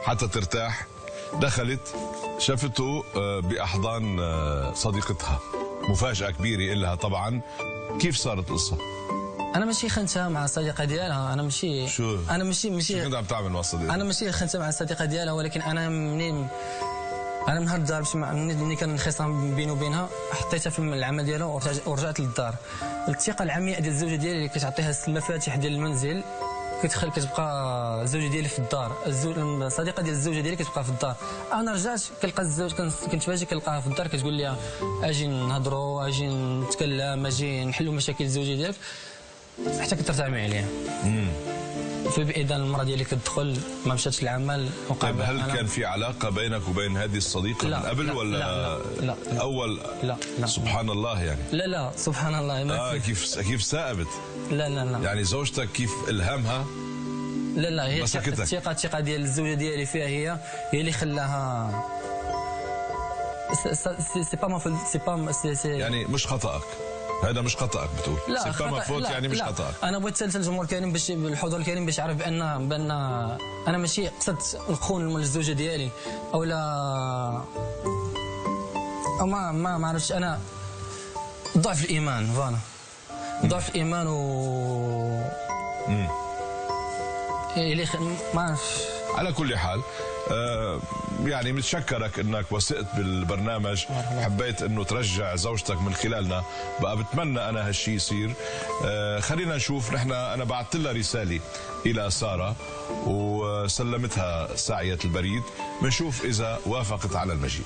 حتى ترتاح. دخلت شافته بأحضان صديقتها، مفاجأة كبيرة إلها طبعا. كيف صارت القصة؟ انا ماشي خنتها مع الصديقه ديالها، انا ماشي شو ماشي كنت عم تعمل مع الصديقه؟ انا ماشي خنتها مع الصديقه ديالها، ولكن انا من نهار الدار ملي كان انخصام بيني وبينها حطيتها في العمل ديالها ورجعت للدار. الثقه العمياء ديال الزوجه ديالي اللي كتعطيها المفاتيح ديال المنزل كتبقى الزوجه ديالي في الدار، الصديقه ديال الزوجه ديالي كتبقى في الدار. انا رجعت كنلقى الزوج، كنت فاجئ كنلقاها في الدار كتقول لي اجي نهضروا، اجي نتكلم، اجي نحلوا مشاكل الزوجه ديالك، حتى كنت ترتعمي عليها. في بإذن المرأة ديالي كتدخل ما مشاتش العمل. طيب هل كان في علاقة بينك وبين هذه الصديقة من قبل ولا لا أول؟ لا سبحان الله يعني. لا سبحان الله ما كيف ثاقبت؟ لا يعني زوجتك كيف إلهامها؟ لا هي الثقة ديال الزوجة ديالي فيها هي اللي خلاها. يعني مش خطأك، هذا مش خطأك بتقول؟ لا سي با فوت يعني مش خطأك. انا بغيت نسال الجمهور الكريم باش بالحضور الكريم باش يعرف بان انا ماشي قصدت نخون الزوجه ديالي او لا، او ما عرفتش. انا ضعف الايمان، فوالا ضعف الايمان اللي ما عرفتش. على كل حال يعني بنتشكرك انك وثقت بالبرنامج، حبيت انه ترجع زوجتك من خلالنا. بقى بتمنى انا هالشيء يصير. خلينا نشوف. انا بعثت لها رساله الى ساره وسلمتها ساعيه البريد، بنشوف اذا وافقت على المجيء.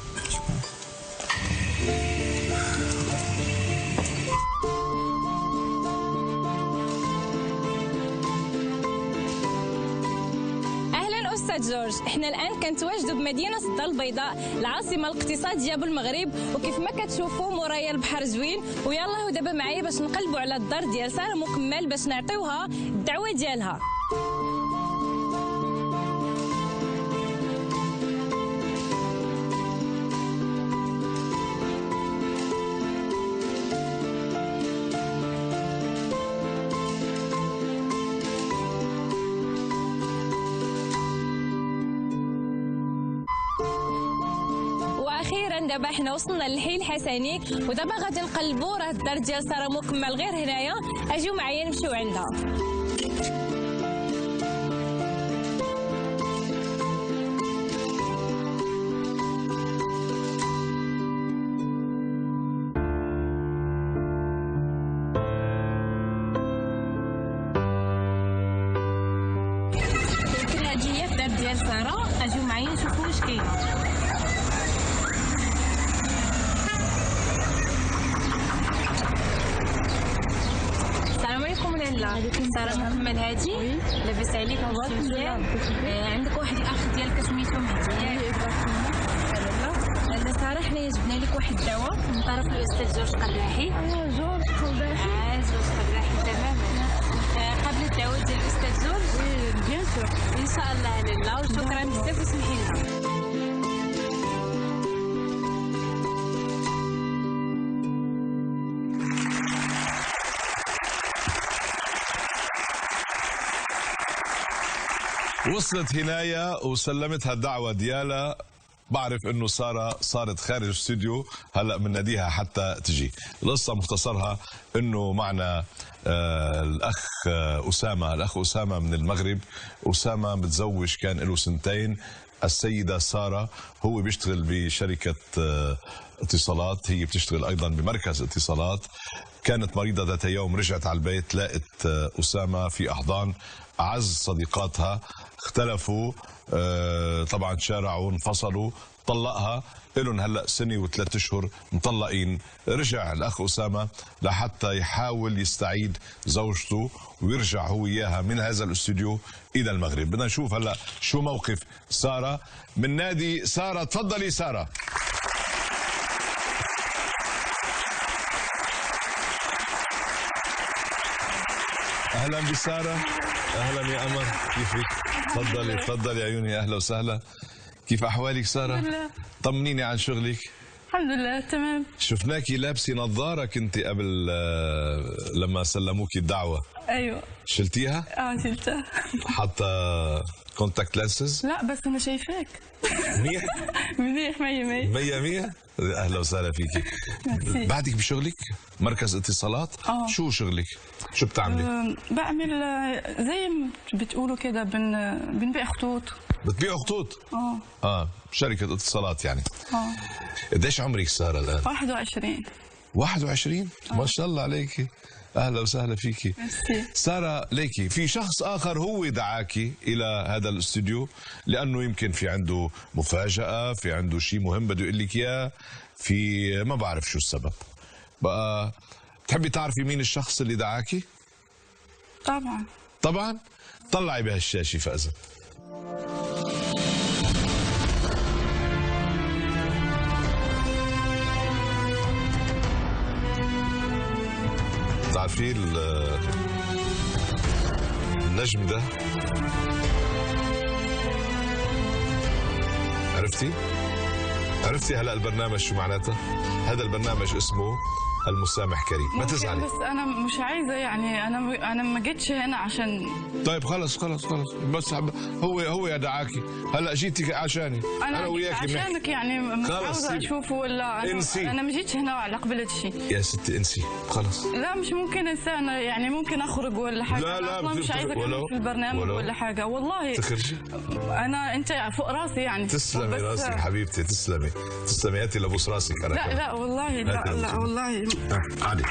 جورج، احنا الان كنتواجدوا بمدينه الدار البيضاء، العاصمه الاقتصاديه بالمغرب، وكيف ما كتشوفوا مورايا البحر زوين. ويلا ودابا معايا باش نقلبوا على الدار ديال ساره مكمل باش نعطيوها الدعوه ديالها. اخيرا دابا حنا وصلنا للحي الحسني، ودابا غادي نقلبوا. راه الدار ديال ساره مكمل غير هنايا، اجيو معايا نمشيو عندها. يمكن هذه هي الدار ديال ساره، اجيو معايا نشوفوا واش كاين. ساره محمد هادي، لاباس عليك؟ مزيان. عندك واحد الاخ ديالك سميتو مهدي. لا ساره، حنايا جبنا لك واحد الدعوه من طرف الاستاذ جورج قداحي. جورج قداحي؟ جورج قداحي تماما. قبل الدعوه ديال الاستاذ جورج؟ بيان سور ان شاء الله. لاله وشكرا بزاف وسمحي لنا. وصلت هنايا وسلمتها الدعوة ديالها. بعرف انه سارة صارت خارج الاستوديو هلا بنناديها حتى تجي. القصة مختصرها انه معنا الاخ اسامة من المغرب. اسامة متزوج كان له سنتين. السيدة سارة هو بيشتغل بشركة اتصالات، هي بتشتغل ايضا بمركز اتصالات. كانت مريضة ذات يوم، رجعت على البيت لقت اسامة في احضان اعز صديقاتها. اختلفوا طبعا، شارعوا، انفصلوا، طلقها. إلهم هلا سنه و3 أشهر مطلقين. رجع الاخ اسامه لحتى يحاول يستعيد زوجته ويرجع هو اياها من هذا الاستوديو الى المغرب. بدنا نشوف هلا شو موقف ساره من نادي ساره. تفضلي ساره. اهلا بساره. اهلا يا قمر، كيفك؟ تفضلي عيوني، اهلا وسهلا. كيف احوالك ساره؟ الحمد لله. طمنيني عن شغلك. الحمد لله تمام. شفناكي لابسه نظاره كنت قبل لما سلموكي الدعوه. ايوه. شلتيها؟ شلتها. حاطه كونتاكت لانسز؟ لا بس انا شايفاك. منيح؟ منيح 100. اهلا وسهلا فيكي. ميرسي. بعدك بشغلك؟ مركز اتصالات؟ شو شغلك؟ شو بتعملي؟ بعمل زي ما بتقولوا كده بنبيع خطوط. بتبيعوا خطوط؟ شركة اتصالات يعني. قديش عمرك سارة الآن؟ 21. 21؟ ما شاء الله عليكي. اهلا وسهلا فيكي. ميرسي. سارة ليكي في شخص اخر هو دعاكي الى هذا الاستوديو لانه يمكن في عنده مفاجأة، في عنده شيء مهم بده يقول لك اياه، في ما بعرف شو السبب. بقى بتحبي تعرفي مين الشخص اللي دعاكي؟ طبعا. طلعي بهالشاشة فأذا. تعرفي النجم ده؟ عرفتي هلا البرنامج شو معناته؟ هذا البرنامج اسمه المسامح كريم. ما تزعلي. بس انا مش عايزه يعني انا ما جيتش هنا عشان. طيب خلص بس هو يا دعاكي. هلا جيتي عشاني. انا وياكي عشانك يعني مش عاوزه اشوفه ولا انسي. انا ما جيتش هنا على قبلت شيء. يا ستي انسي خلص. لا مش ممكن انسان يعني ممكن اخرج ولا حاجه. لا مش عايزه اكمل في البرنامج ولا حاجه والله. تخرجي. انت فوق راسي يعني. تسلمي راسك حبيبتي. تسلمي هاتي لبوس راسك. انا لا والله لا والله. عادي.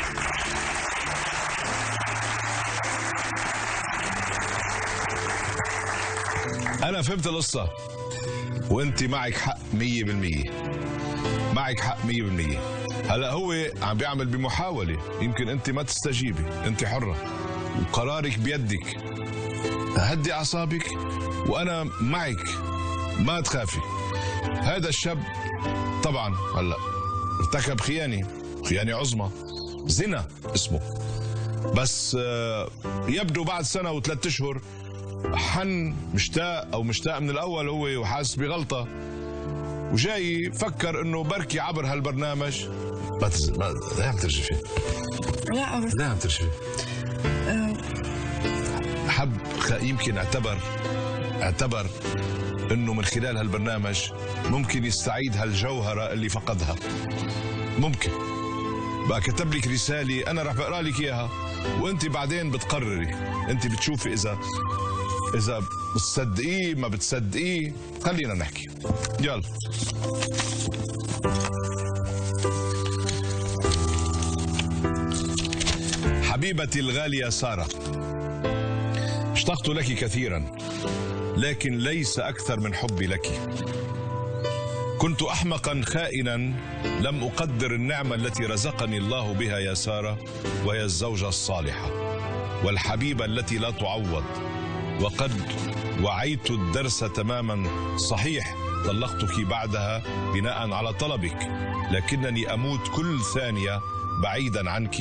أنا فهمت القصة وأنت معك حق 100%. معك حق 100%. هلا هو عم بيعمل بمحاولة، يمكن أنت ما تستجيبي، أنت حرة وقرارك بيدك. هدي أعصابك وأنا معك، ما تخافي. هذا الشاب طبعا هلا ارتكب خيانة عظمى، زنا اسمه، بس يبدو بعد سنة و3 أشهر حن مشتاق من الأول هو وحاسس بغلطة وجاي فكر إنه بركي عبر هالبرنامج. لا عم ترجفي. لا عم ترجفي. حب يمكن اعتبر إنه من خلال هالبرنامج ممكن يستعيد هالجوهرة اللي فقدها. ممكن بقى كتب لك رسالة أنا رح بقرأ لك إياها وأنت بعدين بتقرري. أنت بتشوفي إذا بتصدقيه ما بتصدقيه. خلينا نحكي. يلا. حبيبتي الغالية سارة، اشتقت لك كثيرا لكن ليس أكثر من حبي لك. كنت أحمقا خائنا لم أقدر النعمة التي رزقني الله بها يا سارة، وهي الزوجة الصالحة والحبيبة التي لا تعوض. وقد وعيت الدرس تماما. صحيح طلقتك بعدها بناء على طلبك، لكنني أموت كل ثانية بعيدا عنك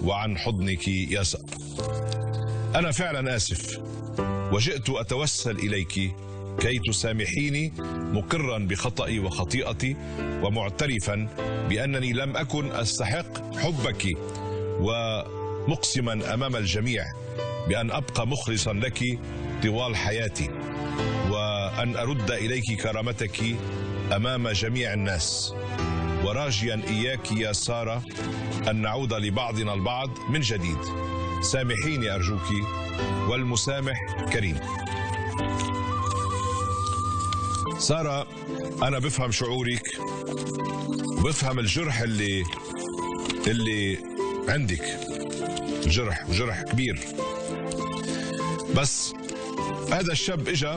وعن حضنك يا سارة. أنا فعلا آسف وجئت أتوسل إليك كي تسامحيني، مقرا بخطئي وخطيئتي ومعترفا بأنني لم أكن أستحق حبك، ومقسما أمام الجميع بأن أبقى مخلصا لك طوال حياتي، وأن أرد إليك كرامتك أمام جميع الناس، وراجيا إياك يا سارة أن نعود لبعضنا البعض من جديد. سامحيني أرجوك، والمسامح كريم. سارة أنا بفهم شعورك وبفهم الجرح اللي عندك. جرح كبير. بس هذا الشاب اجا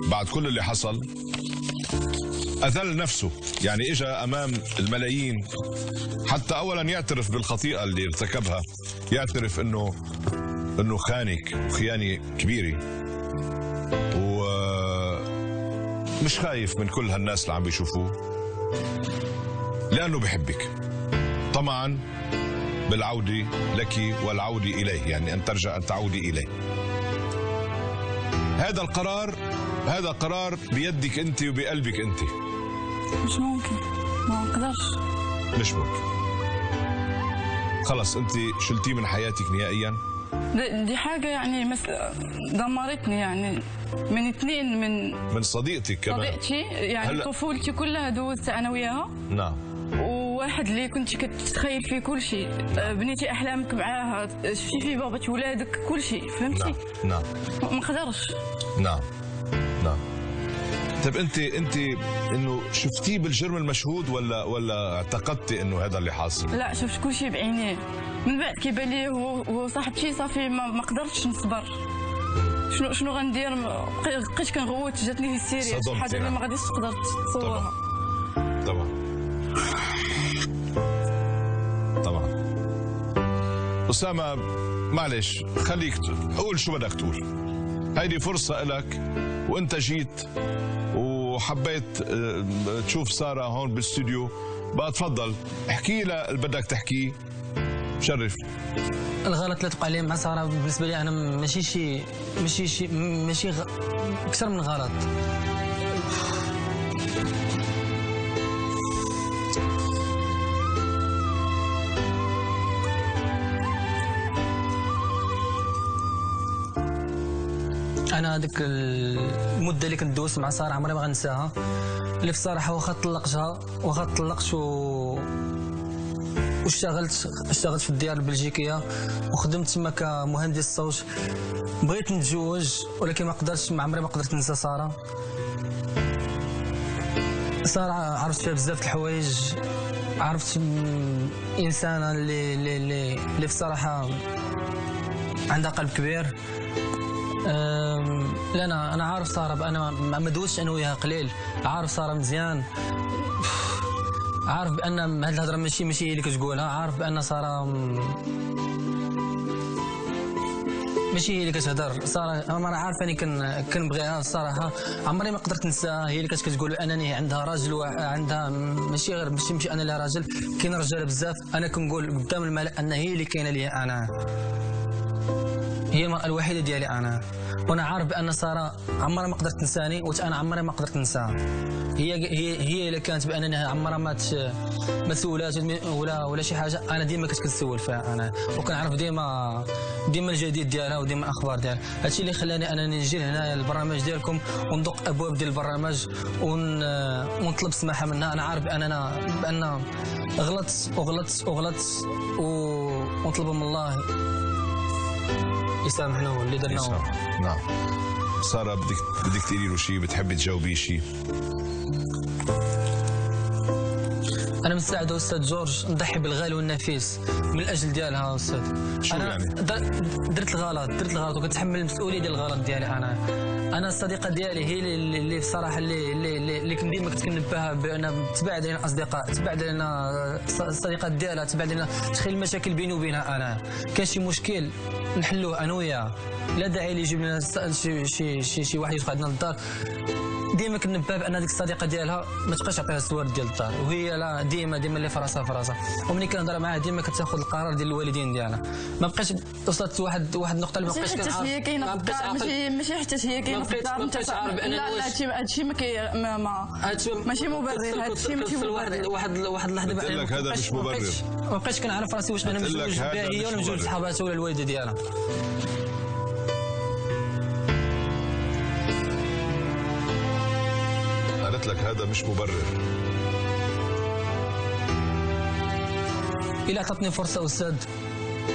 بعد كل اللي حصل أذل نفسه، يعني اجا أمام الملايين حتى أولا يعترف بالخطيئة اللي ارتكبها، يعترف إنه خانك خيانة كبيرة، ومش خايف من كل هالناس اللي عم بيشوفوه لأنه بحبك طمعا بالعودة لك والعودة إليه، يعني أن ترجع أن تعودي إليه. هذا قرار بيدك أنت وبقلبك أنت. مش ممكن، ما أقدرش. مش ممكن. خلص انت شلتيه من حياتك نهائيا؟ دي حاجه يعني دمرتني يعني. من اثنين، من صديقتك كمان. صديقتي يعني طفولتي كلها دوزت انا وياها. نعم. وواحد اللي كنت كتتخيل فيه كل شيء، بنيتي احلامك معاه، شفتي في بابا ولادك كل شيء، فهمتي؟ نعم. ما نقدرش. نعم. نعم. طيب انت انه شفتيه بالجرم المشهود ولا اعتقدتي انه هذا اللي حاصل؟ لا، شفت كل شيء بعينيه. من بعد كيبان لي هو صاحبتي، صافي ما قدرتش نصبر. شنو غندير؟ بقيت كنغوت، جاتني في السيريا شي حاجه اللي ما غاديش تقدر تصورها. طبعا. طبعا. أسامة معلش خليك قول شو بدك تقول. هيدي فرصة إلك، وأنت جيت وحبيت تشوف سارة هون بالاستوديو، بقى تفضل احكي لها اللي بدك تحكيه. شرف. الغلط اللي تقع لي مع سارة بالنسبة لي أنا ماشي أكثر من غلط. انا هذيك المده اللي كنت دوزت مع ساره عمري ما غنساها. اللي في الصراحه واخا طلقتها، واخا طلقت واشتغلت في الديار البلجيكيه وخدمت تما كمهندس صوت. بغيت نتزوج ولكن ما قدرتش، ما عمري ما قدرت ننسى ساره. ساره عرفت فيها بزاف د الحوايج، عرفت انسانه اللي في الصراحه عندها قلب كبير. لا انا عارف ساره، انا ما دوزتش انا وياها قليل، عارف ساره مزيان، عارف بان هذه الهضره ماشي هي اللي كتقولها، عارف بان ساره ماشي هي اللي كتهضر. ساره انا عارف اني كنبغيها الصراحه، عمري ما قدرت ننساها. هي اللي كتقول انني عندها راجل، عندها ماشي انا اللي راجل، كاين رجاله بزاف. انا كنقول قدام الملأ ان هي اللي كاينه لي انا، هي المرأة الوحيدة ديالي أنا. وأنا عارف بأن سارة عمرها ما قدرت تنساني، وأنا عمري ما قدرت ننساها. هي اللي كانت بأنني عمرها ما تسولات ولا شي حاجة، أنا ديما كنت كنسول فيها أنا، وكنعرف ديما الجديد ديالها وديما الأخبار ديالها. هادشي اللي خلاني أنني نجي لهنا البرنامج ديالكم وندق أبواب ديال البرنامج ونطلب السماحة منها. أنا عارف بأن غلطت ونطلب من الله يسامحنا واللي درناه. نعم. سارة بدك تقولي له شيء، بتحبي تجاوبيه شيء؟ أنا مستعد أستاذ جورج نضحي بالغالي والنفيس من الأجل ديالها أستاذ. شو أنا يعني؟ درت الغلط وكنتحمل المسؤولية ديال الغلط ديالي. أنا الصديقة ديالي هي اللي بصراحة اللي كنت ديما كنتنبهها بأن تبعد علينا الأصدقاء، تبعد علينا الصديقات ديالها، تبعد علينا تخيل المشاكل بيني وبينها. أنا كان شي مشكل نحلوه أنا وياها، لا داعي لي يجيب لنا شي واحد يدخل عندنا للدار. ديما كنبه بان هذيك الصديقه ديالها ما تبقاش تعطيها السوارد ديال الدار، وهي لا ديما اللي في راسها. ومني كنهضر معاها ديما كتاخذ القرار ديال الوالدين ديالها. ما بقاش وصلت واحد النقطه اللي ما بقاش كنعرف. هي كاينه في الدار، ماشي حتى هي كاينه في الدار. ما بقيتش عارف بان لا هادشي ماشي مبرر. هادشي ماشي مبرر. واحد اللحظه قلت لك هذا مش مبرر. ما بقيتش كنعرف راسي واش انا متزوج بها هي ولا متزوج بصحاباتها ولا الوالده ديالها. قالت لك هذا مش مبرر. إلا عطتني فرصة أستاذ،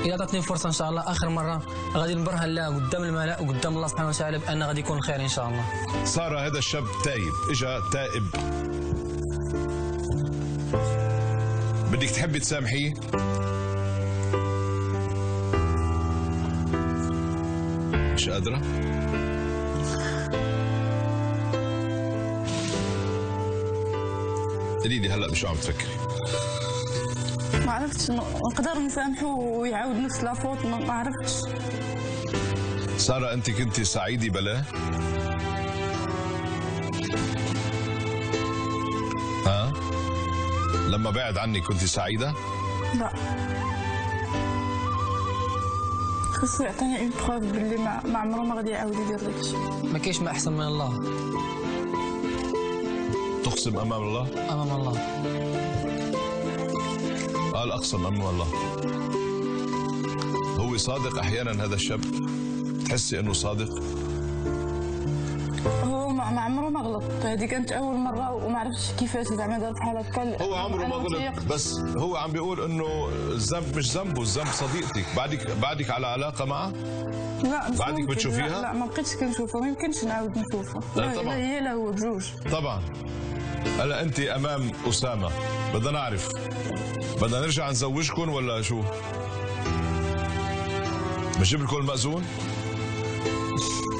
إلا عطتني فرصة إن شاء الله آخر مرة غادي نبرهن لها قدام الملأ وقدام الله سبحانه وتعالى بأن غادي يكون خير إن شاء الله. سارة هذا الشاب تايب، إجا تائب، بدك تحبي تسامحيه؟ مش قادرة؟ قولي لي هلا بشو عم تفكري؟ ما عرفتش نقدر نسامحه ويعاود نفس لافوت، ما عرفتش. سارة أنت كنتي سعيدة بلا؟ ها؟ لما بعد عني كنتي سعيدة؟ لا، خصو يعطيني اون بروف باللي ما عمره ما غادي يعاود يدير داكشي. ما كاينش ما أحسن من الله. تقسم أمام الله؟ أمام الله. قال اقسم امام الله. هو صادق احيانا هذا الشاب؟ تحسي انه صادق؟ هو ما عمره ما غلط، هذه كانت اول مره وما عرفتش كيفاش زعما دار بحال هكا. هو عمره ما غلط، بس هو عم بيقول انه الذنب مش ذنبه، الذنب صديقتك. بعدك على علاقه معه؟ لا مش بعدك ممكن. بتشوفيها؟ لا ما بقيتش كنشوفها، ما يمكنش نعاود نشوفها. لا طبعا. هي لا هو بجوج. طبعا. هلا انت امام اسامه، بدنا نعرف بدنا نرجع نزوجكم ولا شو؟ بجيب لكم المأذون؟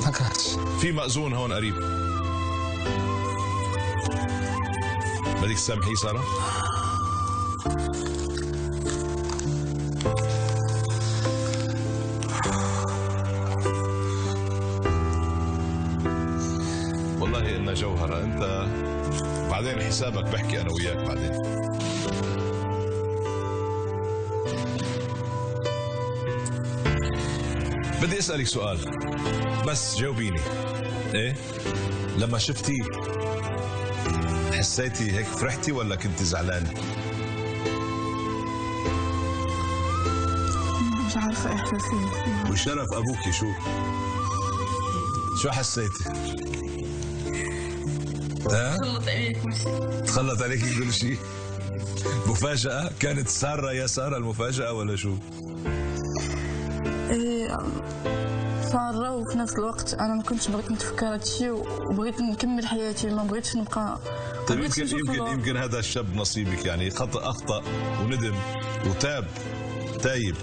ما كرهتش. في مأذون هون قريب. بدك تسامحيه ساره؟ والله إنها جوهرة أنت، بعدين حسابك بحكي أنا وياك بعدين. بدي أسألك سؤال بس جاوبيني. إيه؟ لما شفتي حسيتي هيك فرحتي ولا كنت زعلانة؟ مش عارفه احساسي. وشرف أبوكي شو حسيتي؟ تخلط عليك كل شيء. تخلط عليك كل شيء؟ مفاجأة؟ كانت سارة يا سارة المفاجأة ولا شو؟ إيه سارة، وفي نفس الوقت انا ما كنتش بغيت نتفكر هذا الشيء وبغيت نكمل حياتي، ما بغيتش نبقى. طيب يمكن هذا الشاب نصيبك، يعني أخطأ وندم وتايب